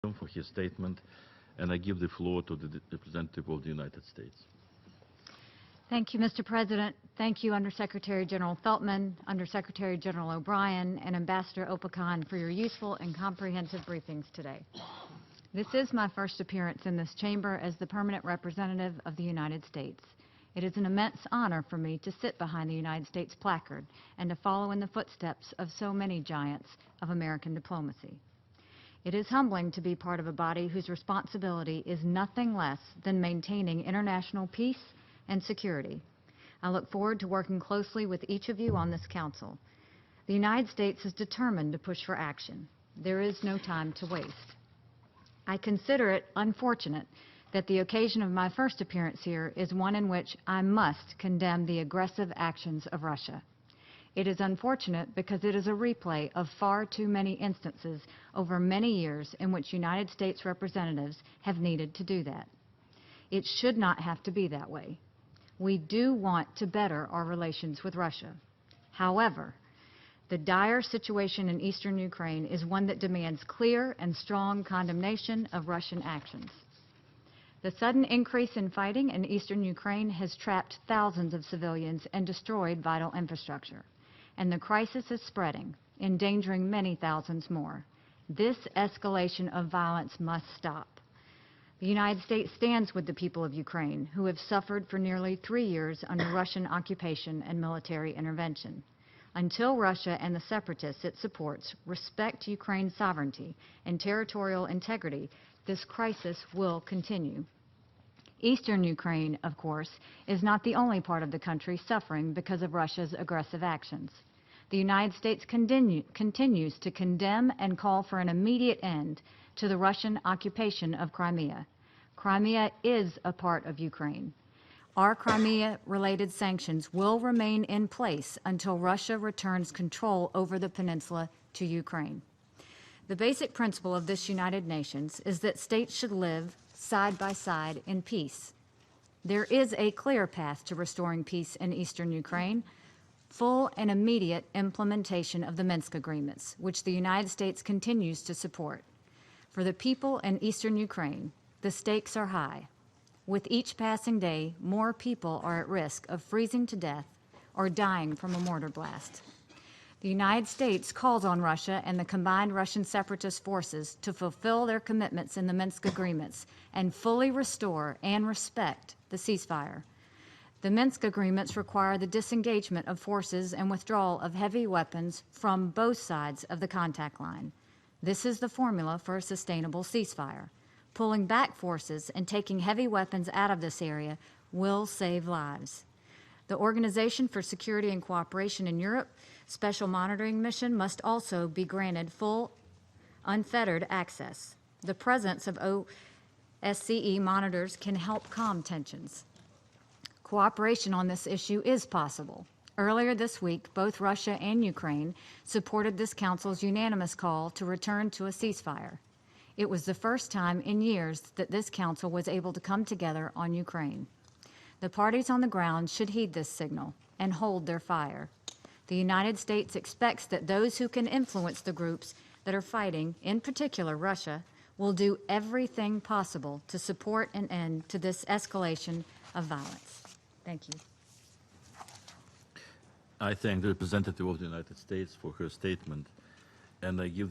for his statement, and I give the floor to the representative of the United States. Thank you, Mr. President. Thank you, Undersecretary General Feltman, Undersecretary General O'Brien, and Ambassador Opakhan for your useful and comprehensive briefings today. This is my first appearance in this chamber as the permanent representative of the United States. It is an immense honor for me to sit behind the United States placard and to follow in the footsteps of so many giants of American diplomacy. It is humbling to be part of a body whose responsibility is nothing less than maintaining international peace and security. I look forward to working closely with each of you on this council. The United States is determined to push for action. There is no time to waste. I consider it unfortunate that the occasion of my first appearance here is one in which I must condemn the aggressive actions of Russia. It is unfortunate because it is a replay of far too many instances over many years in which United States representatives have needed to do that. It should not have to be that way. We do want to better our relations with Russia. However, the dire situation in eastern Ukraine is one that demands clear and strong condemnation of Russian actions. The sudden increase in fighting in eastern Ukraine has trapped thousands of civilians and destroyed vital infrastructure. And the crisis is spreading, endangering many thousands more. This escalation of violence must stop. The United States stands with the people of Ukraine, who have suffered for nearly 3 years under Russian occupation and military intervention. Until Russia and the separatists it supports respect Ukraine's sovereignty and territorial integrity, this crisis will continue. Eastern Ukraine, of course, is not the only part of the country suffering because of Russia's aggressive actions. The United States continues to condemn and call for an immediate end to the Russian occupation of Crimea. Crimea is a part of Ukraine. Our Crimea-related sanctions will remain in place until Russia returns control over the peninsula to Ukraine. The basic principle of this United Nations is that states should live side by side in peace. There is a clear path to restoring peace in eastern Ukraine: full and immediate implementation of the Minsk agreements, which the United States continues to support. For the people in eastern Ukraine, the stakes are high. With each passing day, more people are at risk of freezing to death or dying from a mortar blast. The United States calls on Russia and the combined Russian separatist forces to fulfill their commitments in the Minsk agreements and fully restore and respect the ceasefire. The Minsk agreements require the disengagement of forces and withdrawal of heavy weapons from both sides of the contact line. This is the formula for a sustainable ceasefire. Pulling back forces and taking heavy weapons out of this area will save lives. The Organization for Security and Cooperation in Europe Special Monitoring Mission must also be granted full, unfettered access. The presence of OSCE monitors can help calm tensions. Cooperation on this issue is possible. Earlier this week, both Russia and Ukraine supported this Council's unanimous call to return to a ceasefire. It was the first time in years that this Council was able to come together on Ukraine. The parties on the ground should heed this signal and hold their fire. The United States expects that those who can influence the groups that are fighting, in particular Russia, will do everything possible to support an end to this escalation of violence. Thank you. I thank the representative of the United States for her statement, and I give